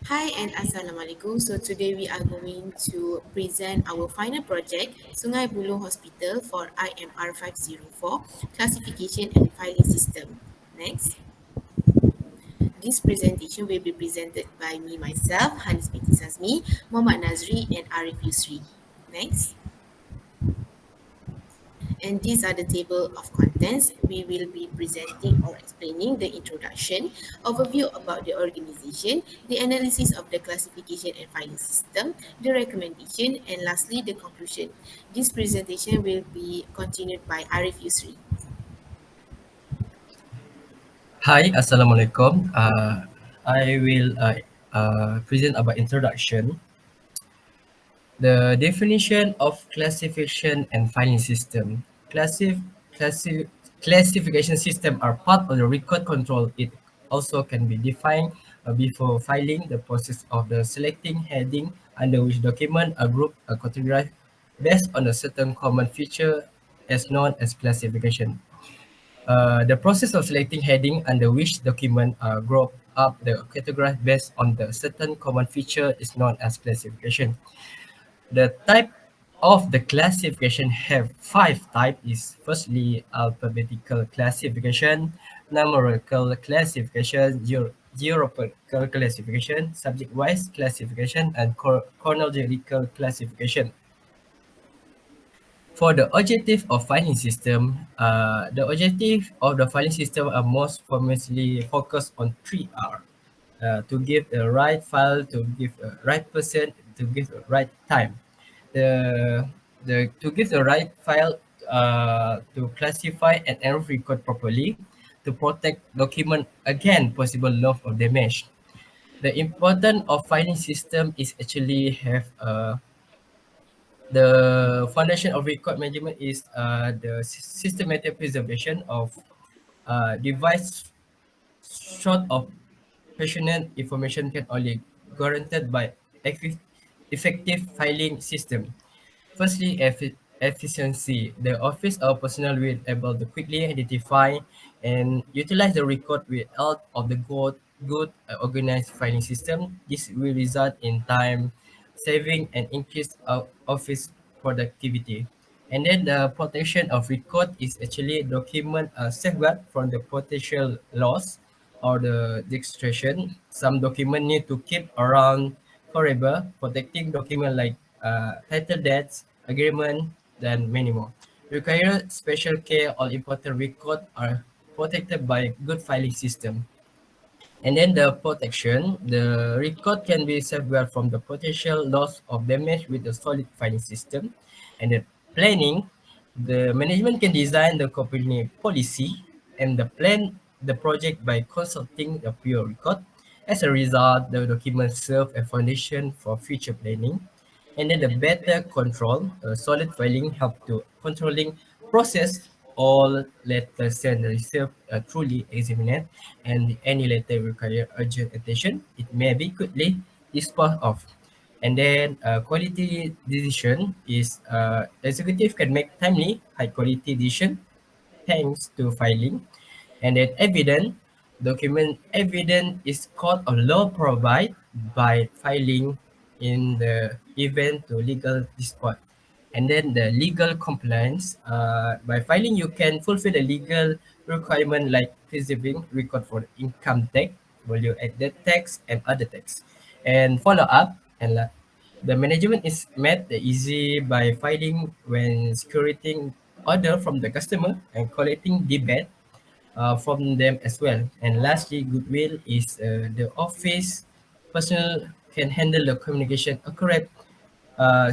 Hi and Assalamualaikum. So today we are going to present our final project, Sungai Buloh Hospital for IMR504 Classification and Filing System. Next. This presentation will be presented by me myself, Hanis binti Sazmi, Muhammad Nazri and Arif Yusri. Next. And these are the table of contents. We will be presenting or explaining the introduction, overview about the organization, the analysis of the classification and filing system, the recommendation, and lastly, the conclusion. This presentation will be continued by Arif Yusri. Hi, Assalamualaikum. I will present about introduction. The definition of classification and filing system. Classi- Classification system are part of the record control. It also can be defined before filing the process of the selecting heading under which document a group are categorized based on a certain common feature as known as classification. The process of selecting heading under which document are grouped up the categorized based on the certain common feature is known as classification. The type of the classification have five types is firstly alphabetical classification, numerical classification, geographical classification, subject-wise classification, and chronological classification. For the objective of filing system, the objective of the filing system are most famously focused on 3R. To give the right file, to give a right person, to give the right time. The, to give the right file to classify and enrich record properly, to protect document against possible loss or damage. The importance of filing system is actually have the foundation of record management is the systematic preservation of device short of pertinent information can only guaranteed by effective filing system. Firstly, efficiency. The office or personnel will able to quickly identify and utilize the record without of the good organized filing system. This will result in time saving and increased office productivity. And then the protection of record is actually document safeguard from the potential loss or the destruction. Some document need to keep around forever, protecting document like title deeds, agreement, and many more. Require special care. All important record are protected by good filing system. And then the protection, the record can be safeguarded from the potential loss of damage with a solid filing system. And the planning, the management can design the company policy and the plan the project by consulting the pure record. As a result, the documents serve a foundation for future planning. And then the better control, solid filing help to controlling process all letters sent and received truly examined, and any letter require urgent attention, it may be quickly disposed of. And then quality decision is executive can make timely high quality decision thanks to filing. And then evidence, document evidence is called a law provide by filing in the event to legal dispute. And then the legal compliance, by filing you can fulfill the legal requirement like preserving record for income tax, value added tax, and other tax. And follow up, and the management is made easy by filing when securing order from the customer and collecting debate from them as well. And lastly, goodwill is the office personnel can handle the communication accurate,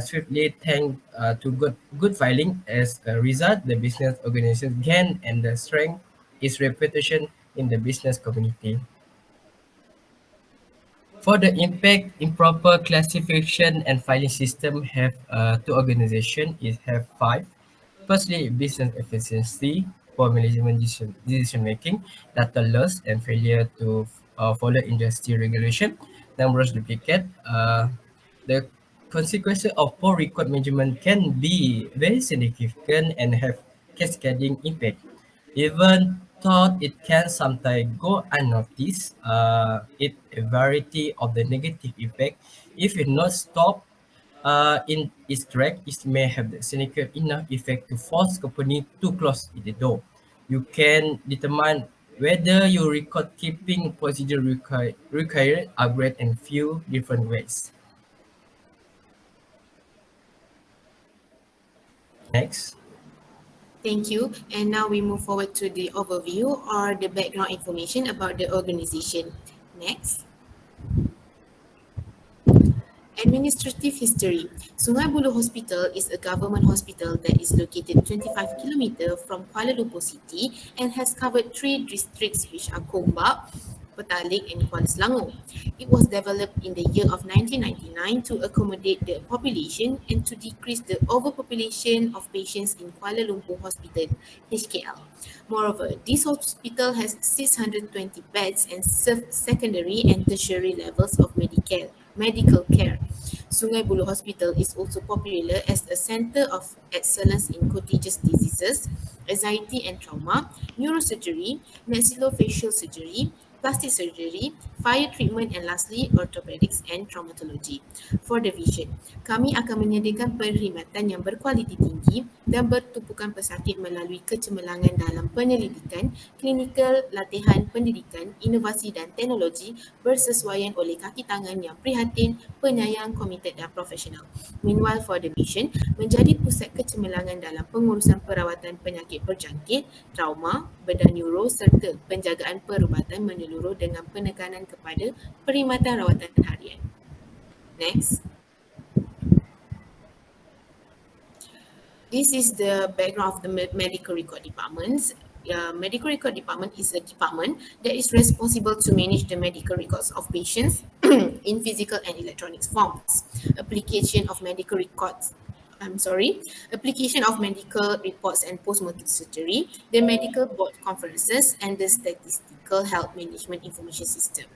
swiftly thanks to good filing. As a result, the business organization gain and the strength its reputation in the business community. For the impact, improper classification and filing system have two organization. It have five. Firstly, business efficiency, poor management decision making, data loss, and failure to follow industry regulation, numerous duplicate. The consequences of poor record management can be very significant and have cascading impact. Even thought it can sometimes go unnoticed, it a variety of the negative effect. If it not stop in its track, it may have the significant enough effect to force company to close the door. You can determine whether your record keeping procedure require upgrade in few different ways. Next. Thank you. And now we move forward to the overview or the background information about the organization. Next. Administrative history. Sungai Buloh Hospital is a government hospital that is located 25 km from Kuala Lumpur City and has covered three districts which are Gombak, Petaling and Kuala Selangor. It was developed in the year of 1999 to accommodate the population and to decrease the overpopulation of patients in Kuala Lumpur Hospital, HKL. Moreover, this hospital has 620 beds and serves secondary and tertiary levels of medical care. Sungai Buloh Hospital is also popular as a center of excellence in contagious diseases, anxiety and trauma, neurosurgery, maxillofacial surgery, plastic surgery, fire treatment and lastly orthopedics and traumatology. For the vision, kami akan menyediakan perkhidmatan yang berkualiti tinggi dan bertumpukan pesakit melalui kecemerlangan dalam penyelidikan, klinikal, latihan, pendidikan, inovasi dan teknologi bersesuaian oleh kaki tangan yang prihatin, penyayang, komited dan profesional. Meanwhile for the mission, menjadi pusat kecemerlangan dalam pengurusan perawatan penyakit berjangkit, trauma, bedah neuro serta penjagaan perubatan menyeluruh dengan penekanan kepada perkhidmatan rawatan harian. Next. This is the background of the medical record departments. Medical record department is a department that is responsible to manage the medical records of patients in physical and electronic forms. Application of medical records application of medical reports and post-mortem surgery, the medical board conferences, and the statistical health management information system.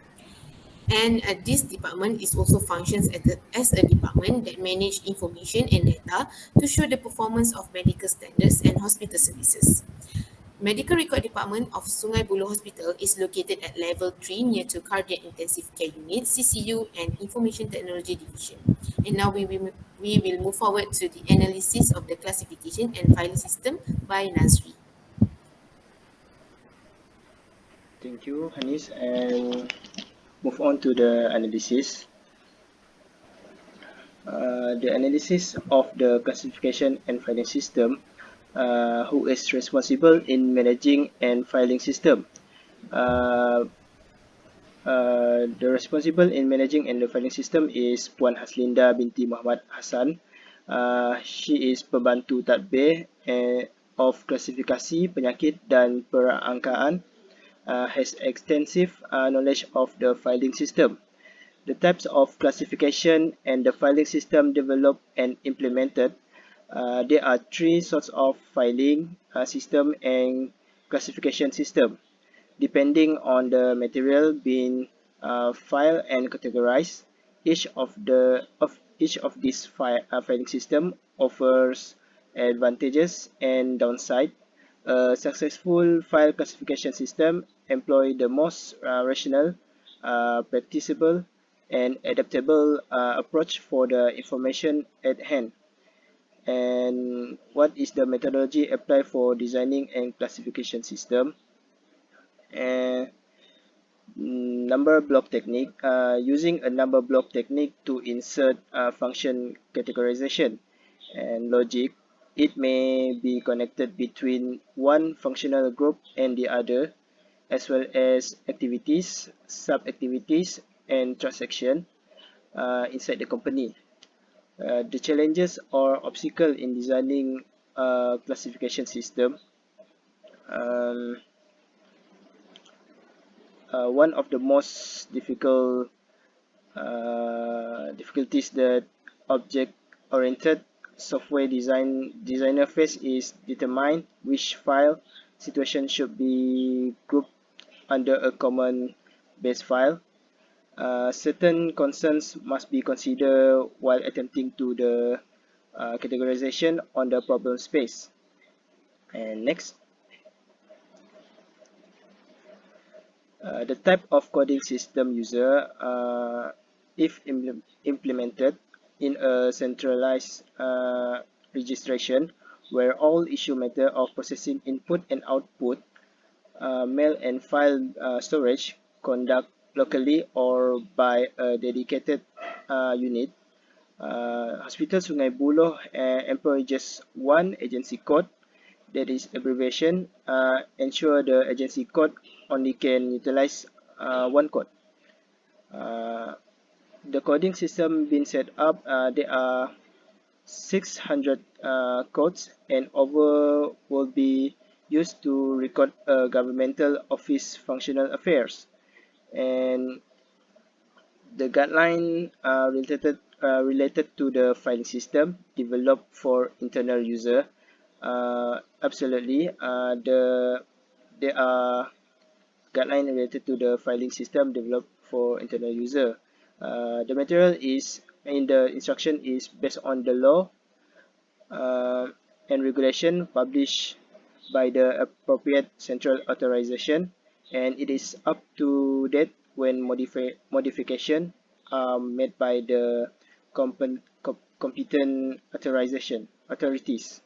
And this department is also functions as a department that manage information and data to show the performance of medical standards and hospital services. Medical Record Department of Sungai Buloh Hospital is located at level 3 near to Cardiac Intensive Care Unit, CCU, and Information Technology Division. And now we will move forward to the analysis of the classification and filing system by Nazri. Thank you, Hanis, and move on to the analysis. The analysis of the classification and filing system, who is responsible in managing and filing system. The responsible in managing and the filing system is Puan Haslinda binti Muhammad Hassan. She is pembantu tadbir of klasifikasi penyakit dan perangkaan, has extensive knowledge of the filing system. The types of classification and the filing system developed and implemented. There are three sorts of filing system and classification system, depending on the material being filed and categorized. Each of these filing system offers advantages and downside. A successful file classification system employ the most rational, practicable, and adaptable approach for the information at hand. And what is the methodology applied for designing and classification system? And number block technique, using a number block technique to insert function categorization and logic. It may be connected between one functional group and the other, as well as activities, sub-activities, and transaction inside the company. The challenges or obstacle in designing a classification system. One of the most difficulties that object-oriented software designer face is determine which file situation should be grouped under a common base file. Certain concerns must be considered while attempting to the categorization on the problem space. And next. The type of coding system user, if implemented in a centralized registration where all issue matter of processing input and output, mail and file storage conduct locally or by a dedicated unit. Hospital Sungai Buloh employ just one agency code, that is abbreviation, ensure the agency code only can utilize one code. Uh, the coding system being set up, there are 600 codes and over will be used to record governmental office functional affairs. And the guideline related to the filing system developed for internal user. Absolutely, there are guideline related to the filing system developed for internal user. The material is in the instruction is based on the law uh, and regulation published by the appropriate central authorization, and it is up to date when modification made by the competent authorization authorities.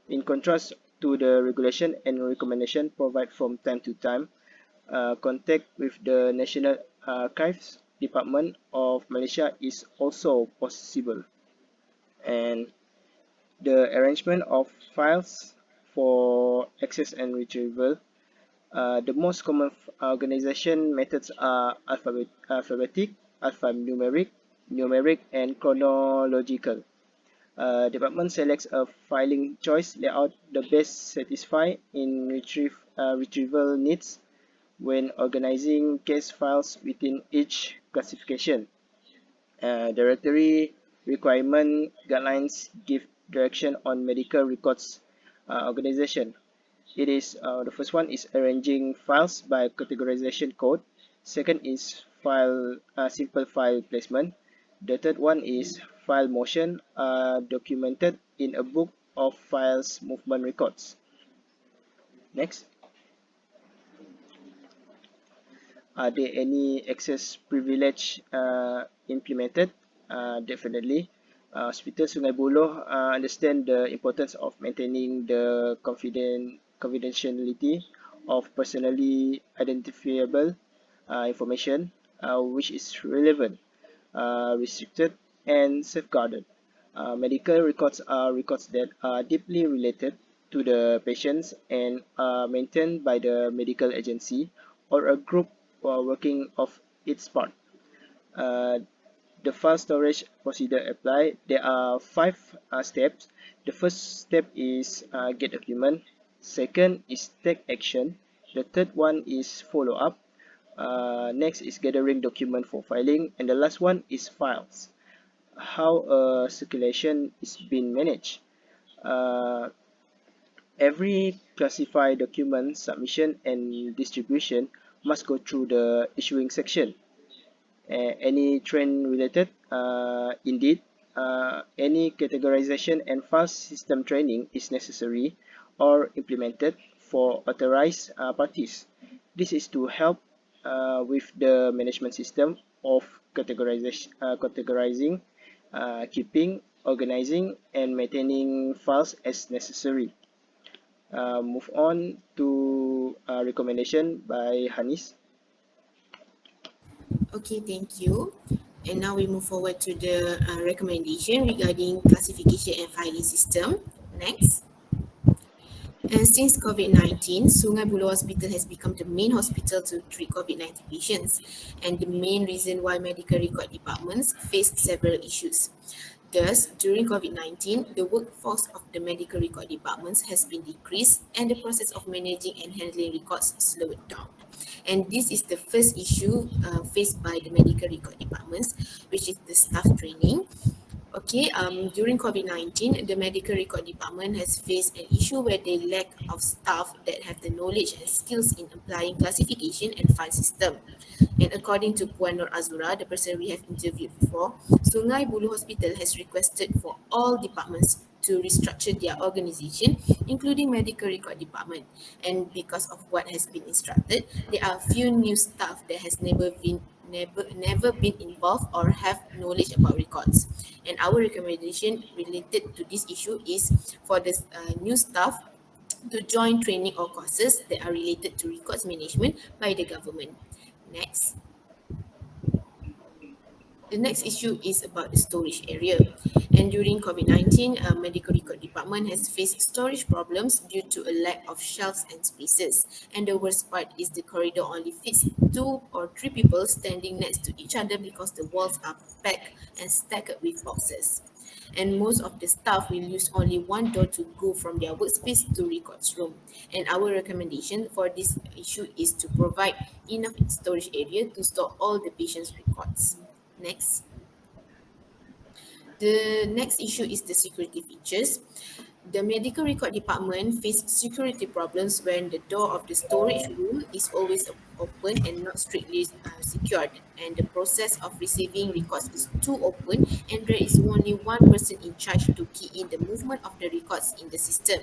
In contrast to the regulation and recommendation provided from time to time, contact with the National Archives Department of Malaysia is also possible. And the arrangement of files for access and retrieval. The most common organization methods are alphabetic, alphanumeric, numeric, and chronological. Department selects a filing choice layout the best satisfy in retrieval needs when organizing case files within each classification. Directory requirement guidelines give direction on medical records organization. It is the first one is arranging files by categorization code. Second is file simple file placement. The third one is file motion documented in a book of files movement records. Next. Are there any access privilege implemented? Definitely. Hospital Sungai Buloh understand the importance of maintaining the confidentiality of personally identifiable information, which is relevant, restricted, and safeguarded. Medical records are records that are deeply related to the patients and are maintained by the medical agency or a group working of its part. Uh, the file storage procedure apply. There are five steps. The first step is get document. Second is take action. The third one is follow up. Next is gathering document for filing, and the last one is files. How circulation is being managed. Uh, every classified document submission and distribution must go through the issuing section. Any trend related, indeed, any categorization and file system training is necessary or implemented for authorized parties. This is to help with the management system of categorizing, keeping, organizing, and maintaining files as necessary. Move on to recommendation by Hanis. Okay, thank you. And now we move forward to the recommendation regarding classification and filing system. Next. And since COVID-19, Sungai Buloh Hospital has become the main hospital to treat COVID-19 patients and the main reason why medical record departments face several issues. Thus, during COVID-19, the workforce of the medical record departments has been decreased and the process of managing and handling records slowed down. And this is the first issue faced by the medical record departments, which is the staff training. Okay, during COVID-19, the medical record department has faced an issue where they lack of staff that have the knowledge and skills in applying classification and file system. And according to Puan Nur Azura, the person we have interviewed before, Sungai Buloh Hospital has requested for all departments to restructure their organisation, including medical record department. And because of what has been instructed, there are few new staff that has never been involved or have knowledge about records. And our recommendation related to this issue is for the new staff to join training or courses that are related to records management by the government. Next. The next issue is about the storage area. And during COVID-19, medical record department has faced storage problems due to a lack of shelves and spaces. And the worst part is the corridor only fits two or three people standing next to each other because the walls are packed and stacked with boxes. And most of the staff will use only one door to go from their workspace to records room. And our recommendation for this issue is to provide enough storage area to store all the patient's records. Next. The next issue is the security features. The medical record department face security problems when the door of the storage room is always open and not strictly secured, and the process of receiving records is too open, and there is only one person in charge to key in the movement of the records in the system.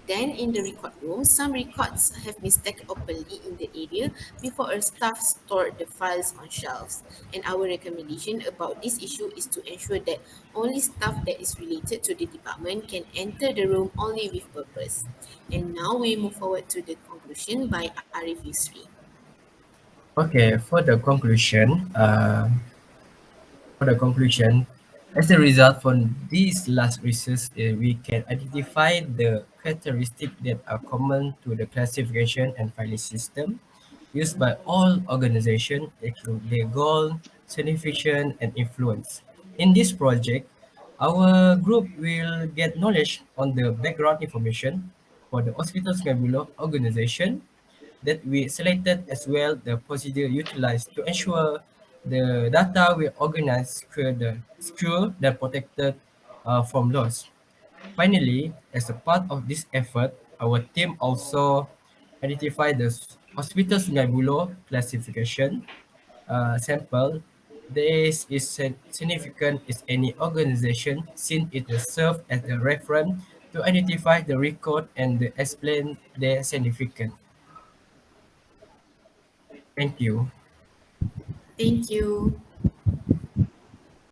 Then in the record room, some records have been stacked openly in the area before a staff stored the files on shelves. And our recommendation about this issue is to ensure that only staff that is related to the department can enter the room only with purpose. And now we move forward to the conclusion by Arif Yusri. Okay, for the conclusion, as a result from these last research, we can identify the characteristics that are common to the classification and filing system used by all organizations, including their goal, significance, and influence. In this project, our group will get knowledge on the background information for the Hospital Sungai Buloh organization that we selected, as well the procedure utilized to ensure the data we organize secure and protected from loss. Finally, as a part of this effort, our team also identified the Hospital Sungai Buloh classification sample. This is significant as any organization since it will serve as a reference to identify the record and explain their significance. Thank you. Thank you.